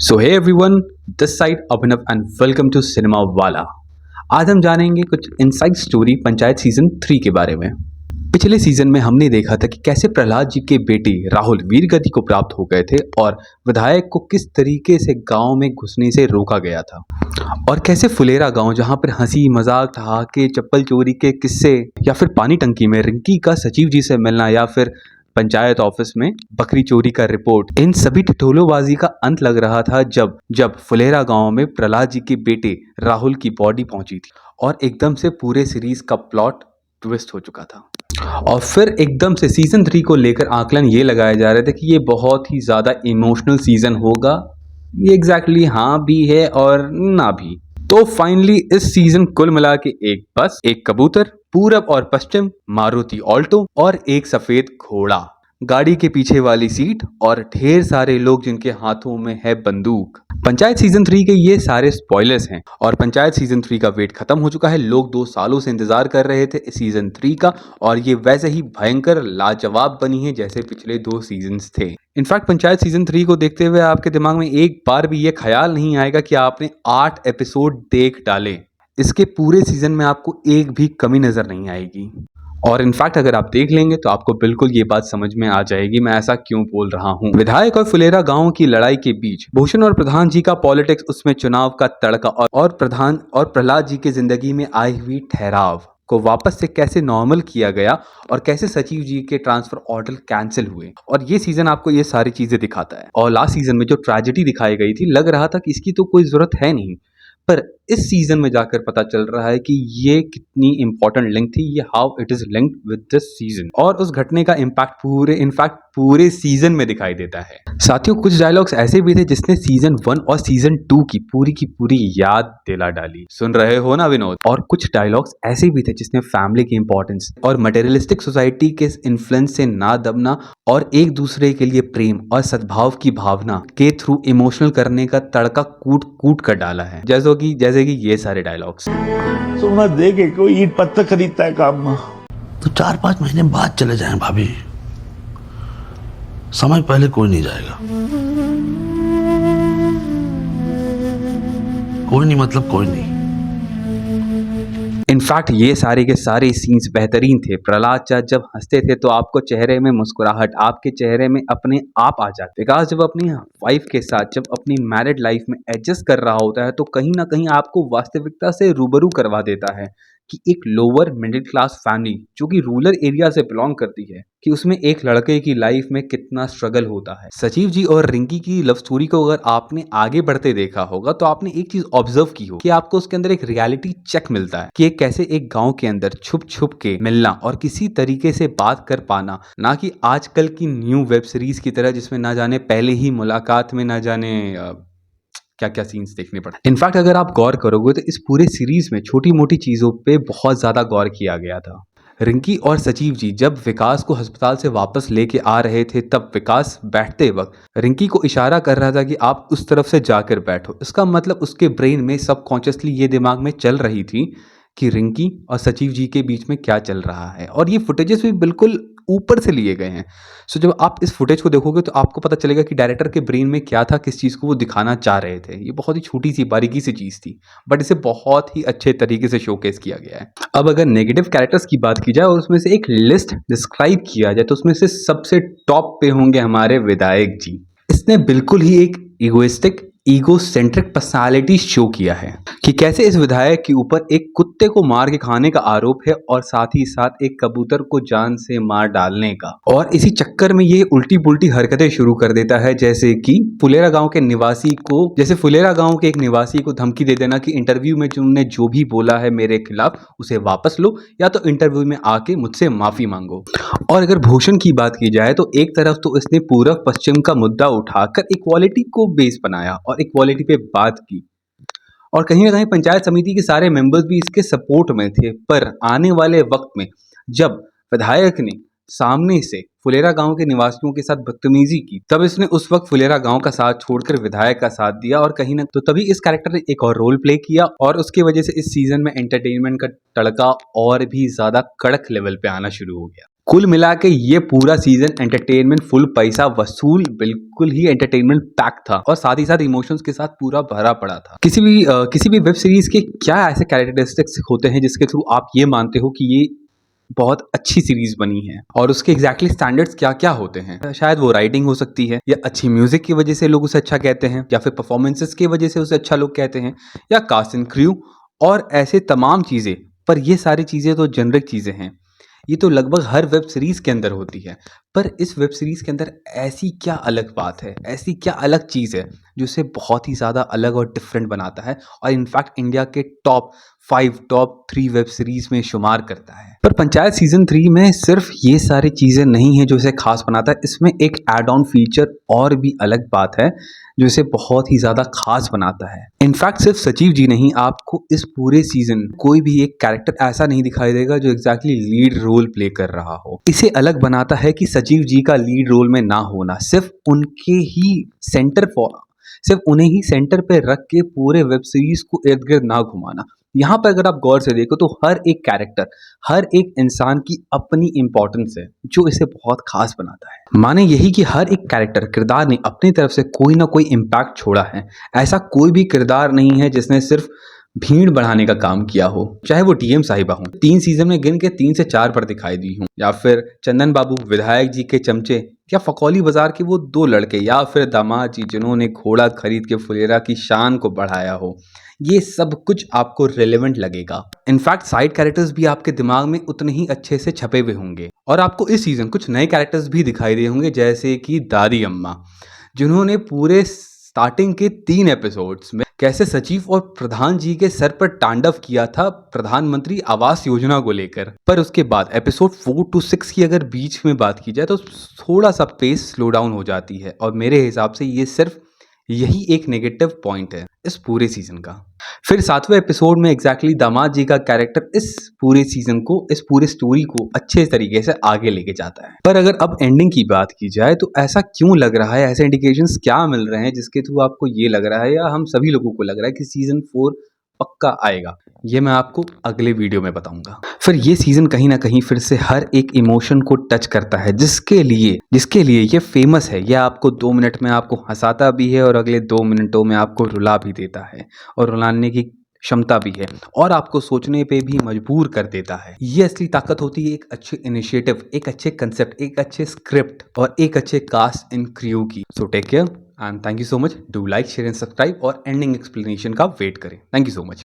So hey everyone, this side Abhinav and welcome to cinema वाला। आज हम जानेंगे कुछ इनसाइड स्टोरी पंचायत सीजन 3 के बारे में। पिछले सीजन में हमने देखा था कि कैसे प्रहलाद जी के बेटे राहुल वीर गति को प्राप्त हो गए थे और विधायक को किस तरीके से गांव में घुसने से रोका गया था, और कैसे फुलेरा गांव जहां पर हंसी मजाक ठहाके चप्पल चोरी के किस्से या फिर पानी टंकी में रिंकी का सचिव जी से मिलना या फिर पंचायत ऑफिस में बकरी चोरी का रिपोर्ट, इन सभी ठिठोलोबाजी का अंत लग रहा था जब जब फुलेरा गांव में प्रहलाद जी के बेटे राहुल की बॉडी पहुंची थी और एकदम से पूरे सीरीज का प्लॉट ट्विस्ट हो चुका था। और फिर एकदम से सीजन 3 को लेकर आकलन ये लगाए जा रहे थे कि ये बहुत ही ज्यादा इमोशनल सीजन होगा। ये एग्जैक्टली हाँ भी है और ना भी। तो फाइनली इस सीजन कुल मिला के एक बस, एक कबूतर, पूरब और पश्चिम, मारुति ऑल्टो और एक सफेद घोड़ा, गाड़ी के पीछे वाली सीट और ढेर सारे लोग जिनके हाथों में है बंदूक। पंचायत सीजन 3 के ये सारे स्पॉयलर्स हैं और पंचायत सीजन 3 का वेट खत्म हो चुका है। लोग 2 सालों से इंतजार कर रहे थे इस सीजन 3 का और ये वैसे ही भयंकर लाजवाब बनी है जैसे पिछले 2 सीजन्स थे। इनफैक्ट पंचायत सीजन 3 को देखते हुए आपके दिमाग में एक बार भी ये ख्याल नहीं आएगा कि आपने 8 एपिसोड देख डाले। इसके पूरे सीजन में आपको एक भी कमी नजर नहीं आएगी और इनफैक्ट अगर आप देख लेंगे तो आपको बिल्कुल ये बात समझ में आ जाएगी मैं ऐसा क्यों बोल रहा हूँ। विधायक और फुलेरा गांव की लड़ाई के बीच भूषण और प्रधान जी का पॉलिटिक्स, उसमें चुनाव का तड़का और प्रधान और प्रहलाद जी की जिंदगी में आई हुई ठहराव को वापस से कैसे नॉर्मल किया गया और कैसे सचिव जी के ट्रांसफर ऑर्डर कैंसिल हुए, और ये सीजन आपको ये सारी चीजें दिखाता है। और लास्ट सीजन में जो ट्रेजेडी दिखाई गई थी लग रहा था कि इसकी तो कोई जरूरत है नहीं, पर इस सीजन में जाकर पता चल रहा है कि ये कितनी इंपॉर्टेंट लिंक थी, ये how it is linked with this season, और उस घटने का इम्पैक्ट पूरे सीजन में दिखाई देता है। साथियों, कुछ डायलॉग्स ऐसे भी थे जिसने सीजन 1 और सीजन 2 की पूरी याद दिला डाली। सुन रहे हो ना विनोद? और कुछ डायलॉग्स ऐसे भी थे जिसने फैमिली की इंपॉर्टेंस और मटेरियलिस्टिक सोसाइटी के इन्फ्लुएंस से ना दबना और एक दूसरे के लिए प्रेम और सद्भाव की भावना के थ्रू इमोशनल करने का तड़का कूट कर डाला है, जैसे कि ये सारे डायलॉग्स। सोना दे के कोई ईंट पत्थर खरीदता है काम में तो 4-5 महीने बाद चले जाएं भाभी, समय पहले कोई नहीं जाएगा। कोई नहीं मतलब कोई नहीं। इनफैक्ट ये सारे के सारे सीन्स बेहतरीन थे। प्रहलाद चा जब हंसते थे तो आपको चेहरे में मुस्कुराहट आपके चेहरे में अपने आप आ जाती। विकास जब अपनी वाइफ के साथ जब अपनी मैरिड लाइफ में एडजस्ट कर रहा होता है तो कहीं ना कहीं आपको वास्तविकता से रूबरू करवा देता है कि एक लोअर मिडिल क्लास फैमिली जो कि रूरल एरिया से बिलोंग करती है कि उसमें एक लड़के की लाइफ में कितना स्ट्रगल होता है। सचिव जी और रिंकी की लव स्टोरी को अगर आपने आगे बढ़ते देखा होगा तो आपने एक चीज ऑब्जर्व की हो कि आपको उसके अंदर एक रियलिटी चेक मिलता है कि कैसे एक गांव के अंदर छुप के मिलना और किसी तरीके से बात कर पाना, ना कि आजकल की न्यू वेब सीरीज की तरह जिसमें ना जाने पहले ही मुलाकात में ना जाने क्या क्या सीन्स देखने पड़ते। इनफैक्ट अगर आप गौर करोगे तो इस पूरे सीरीज में छोटी मोटी चीजों पे बहुत ज्यादा गौर किया गया था। रिंकी और सचिव जी जब विकास को अस्पताल से वापस लेके आ रहे थे तब विकास बैठते वक्त रिंकी को इशारा कर रहा था कि आप उस तरफ से जाकर बैठो। इसका मतलब उसके ब्रेन में सबकॉन्शियसली ये दिमाग में चल रही थी कि रिंकी और सचिव जी के बीच में क्या चल रहा है, और ये फुटेजेस भी बिल्कुल ऊपर से लिए गए हैं। सो जब आप इस फुटेज को देखोगे तो आपको पता चलेगा कि डायरेक्टर के ब्रेन में क्या था, किस चीज़ को वो दिखाना चाह रहे थे। ये बहुत ही छोटी सी बारीकी सी चीज़ थी बट इसे बहुत ही अच्छे तरीके से शोकेस किया गया है। अब अगर नेगेटिव कैरेक्टर्स की बात की जाए और उसमें से एक लिस्ट डिस्क्राइब किया जाए तो उसमें से सबसे टॉप पे होंगे हमारे विधायक जी। इसने बिल्कुल ही एक ईगोसेंट्रिक पर्सनालिटी शो किया है कि कैसे इस विधायक के ऊपर एक कुत्ते को मार के खाने का आरोप है और साथ ही साथ एक कबूतर को जान से मार डालने का, और इसी चक्कर में ये उल्टी पुल्टी हरकतें शुरू कर देता है जैसे कि फुलेरा गांव के एक निवासी को धमकी दे देना कि इंटरव्यू में तुमने जो भी बोला है मेरे खिलाफ उसे वापस लो या तो इंटरव्यू में आके मुझसे माफी मांगो। और अगर भूषण की बात की जाए तो एक तरफ तो इसने पूर्व पश्चिम का मुद्दा उठाकर इक्वालिटी को बेस बनाया और इक्वालिटी पे बात की, और कहीं ना कहीं पंचायत समिति के सारे मेंबर्स भी इसके सपोर्ट में थे। पर आने वाले वक्त में जब विधायक ने सामने से फुलेरा गांव के निवासियों के साथ बदतमीजी की तब इसने उस वक्त फुलेरा गांव का साथ छोड़कर विधायक का साथ दिया, और कहीं ना तो तभी इस कैरेक्टर ने एक और रोल प्ले किया और उसकी वजह से इस सीजन में एंटरटेनमेंट का तड़का और भी ज्यादा कड़क लेवल पे आना शुरू हो गया। कुल मिला के ये पूरा सीजन एंटरटेनमेंट फुल पैसा वसूल बिल्कुल ही एंटरटेनमेंट पैक था और साथ ही साथ इमोशंस के साथ पूरा भरा पड़ा था। किसी भी वेब सीरीज के क्या ऐसे कैरेक्टरिस्टिक्स होते हैं जिसके थ्रू आप ये मानते हो कि ये बहुत अच्छी सीरीज बनी है, और उसके एग्जैक्टली स्टैंडर्ड्स क्या क्या होते हैं? शायद वो राइटिंग हो सकती है, या अच्छी म्यूजिक की वजह से लोग उसे अच्छा कहते हैं, या फिर परफॉर्मेंसेस की वजह से उसे अच्छा लोग कहते हैं, या कास्ट एंड क्रू और ऐसे तमाम चीज़ें। पर ये सारी चीज़ें तो जेनरिक चीज़ें हैं, ये तो लगभग हर वेब सीरीज के अंदर होती है। पर इस वेब सीरीज के अंदर ऐसी क्या अलग बात है, ऐसी क्या अलग चीज़ है जो इसे बहुत ही ज़्यादा अलग और डिफरेंट बनाता है, और इनफैक्ट इंडिया के टॉप 5 टॉप 3 वेब सीरीज में शुमार करता है। पर पंचायत सीजन 3 में सिर्फ ये सारी चीज़ें नहीं है जो इसे खास बनाता है, इसमें एक एड ऑन फीचर और भी अलग बात है जो इसे बहुत ही ज़्यादा खास बनाता है। इनफैक्ट सिर्फ सचिव जी नहीं, आपको इस पूरे सीजन कोई भी एक कैरेक्टर ऐसा नहीं दिखाई देगा जो एग्जैक्टली लीड रोल प्ले कर रहा हो। इसे अलग बनाता है कि सचिव जी का लीड रोल में ना होना, सिर्फ उन्हें ही सेंटर पे रख के पूरे वेब सीरीज को इर्द गिर्द ना घुमाना। यहाँ पर अगर आप गौर से देखो तो हर एक कैरेक्टर, हर एक इंसान की अपनी इंपॉर्टेंस है जो इसे बहुत खास बनाता है। माने यही कि हर एक कैरेक्टर किरदार ने अपनी तरफ से कोई ना कोई इम्पैक्ट छोड़ा है। ऐसा कोई भी किरदार नहीं है जिसने सिर्फ भीड़ बढ़ाने का काम किया हो, चाहे वो टीएम साहिबा हो, 3 सीजन में गिन के 3 से 4 पर दिखाई दी हूँ, या फिर चंदन बाबू विधायक जी के चमचे, या फकौली बाजार के वो 2 लड़के, या फिर दामाद जी जिन्होंने घोड़ा खरीद के फुलेरा की शान को बढ़ाया हो। ये सब कुछ आपको रेलेवेंट लगेगा। इनफैक्ट साइड कैरेक्टर्स भी आपके दिमाग में उतने ही अच्छे से छपे हुए होंगे, और आपको इस सीजन कुछ नए कैरेक्टर्स भी दिखाई दे होंगे, जैसे कि दादी अम्मा, जिन्होंने पूरे स्टार्टिंग के 3 एपिसोड्स में कैसे सचिव और प्रधान जी के सर पर तांडव किया था प्रधानमंत्री आवास योजना को लेकर। पर उसके बाद एपिसोड 4 to 6 की अगर बीच में बात की जाए तो थोड़ा सा पेस स्लो डाउन हो जाती है, और मेरे हिसाब से ये सिर्फ यही एक नेगेटिव पॉइंट है इस पूरे सीजन का। फिर 7वें एपिसोड में एग्जैक्टली दामाद जी का कैरेक्टर इस पूरे सीजन को, इस पूरे स्टोरी को अच्छे तरीके से आगे लेके जाता है। पर अगर अब एंडिंग की बात की जाए तो ऐसा क्यों लग रहा है, ऐसे इंडिकेशंस क्या मिल रहे हैं जिसके थ्रू आपको ये लग रहा है, या हम सभी लोगों को लग रहा है कि सीजन 4 पक्का आएगा? ये मैं आपको अगले वीडियो में बताऊंगा। फिर ये सीजन कहीं ना कहीं फिर से हर एक इमोशन को टच करता है, जिसके लिए ये फेमस है। ये आपको 2 मिनट में आपको हंसाता भी है और अगले 2 मिनटों में आपको रुला भी देता है, और रुलाने की क्षमता भी है, और आपको सोचने पे भी मजबूर कर देता है। ये असली ताकत होती है एक अच्छे इनिशिएटिव, एक अच्छे कंसेप्ट, एक अच्छे स्क्रिप्ट और एक अच्छे कास्ट एंड क्रू की। So take care and thank you so much. Do like, share and subscribe, और एंडिंग एक्सप्लेनेशन का वेट करें। Thank you so much.